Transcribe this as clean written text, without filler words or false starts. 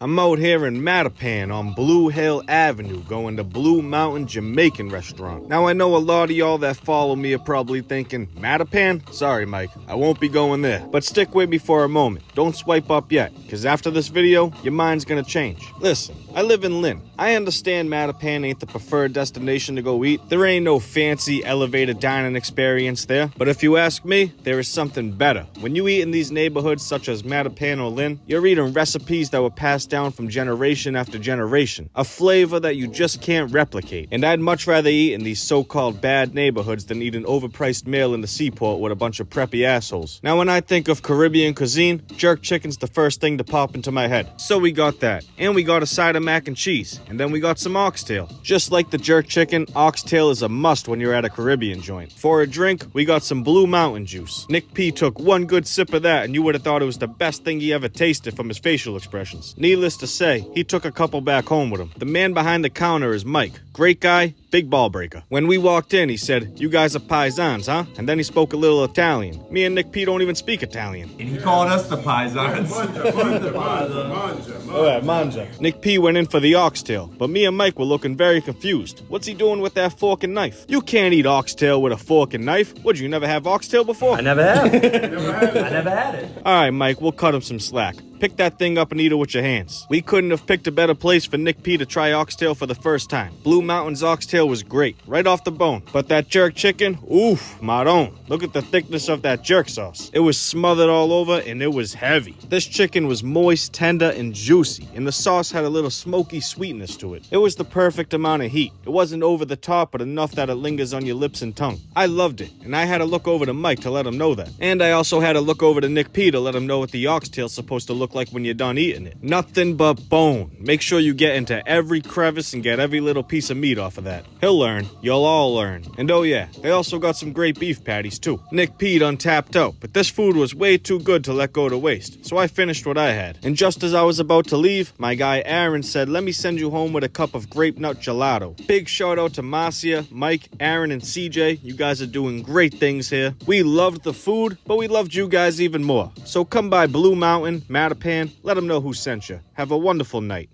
I'm out here in Mattapan on Blue Hill Avenue going to Blue Mountain Jamaican restaurant. Now I know a lot of y'all that follow me are probably thinking, Mattapan? Sorry Mike, I won't be going there. But stick with me for a moment. Don't swipe up yet, cause after this video, your mind's gonna change. Listen, I live in Lynn. I understand Mattapan ain't the preferred destination to go eat. There ain't no fancy elevated dining experience there. But if you ask me, there is something better. When you eat in these neighborhoods such as Mattapan or Lynn, you're eating recipes that were passed down from generation after generation. A flavor that you just can't replicate. And I'd much rather eat in these so-called bad neighborhoods than eat an overpriced meal in the seaport with a bunch of preppy assholes. Now when I think of Caribbean cuisine, jerk chicken's the first thing to pop into my head. So we got that. And we got a side of mac and cheese. And then we got some oxtail. Just like the jerk chicken, oxtail is a must when you're at a Caribbean joint. For a drink, we got some Blue Mountain juice. Nick P took one good sip of that and you would have thought it was the best thing he ever tasted from his facial expressions. Needless to say, he took a couple back home with him. The man behind the counter is Mike. Great guy, big ball breaker. When we walked in, he said, "You guys are paisans, huh?" And then he spoke a little Italian. Me and Nick P don't even speak Italian. And he called us the paisans. Manja. Nick P went in for the oxtail, but me and Mike were looking very confused. What's he doing with that fork and knife? You can't eat oxtail with a fork and knife. Would you never have oxtail before? I never have. I never had it. Alright, Mike, we'll cut him some slack. Pick that thing up and eat it with your hands. We couldn't have picked a better place for Nick P to try oxtail for the first time. Blue Mountain's oxtail was great, right off the bone. But that jerk chicken, oof, maron. Look at the thickness of that jerk sauce. It was smothered all over and it was heavy. This chicken was moist, tender, and juicy, and the sauce had a little smoky sweetness to it. It was the perfect amount of heat. It wasn't over the top, but enough that it lingers on your lips and tongue. I loved it, and I had to look over to Mike to let him know that. And I also had to look over to Nick P to let him know what the oxtail's supposed to look like when you're done eating it. Nothing but bone. Make sure you get into every crevice and get every little piece of meat off of that. He'll learn. You'll all learn. And oh yeah, they also got some great beef patties too. Nick P done tapped out, but this food was way too good to let go to waste, so I finished what I had. And just as I was about to leave, my guy Aaron said, "Let me send you home with a cup of grape nut gelato." Big shout out to Marcia, Mike, Aaron, and CJ. You guys are doing great things here. We loved the food, but we loved you guys even more. So come by Blue Mountain, Mattapan, let them know who sent you. Have a wonderful night.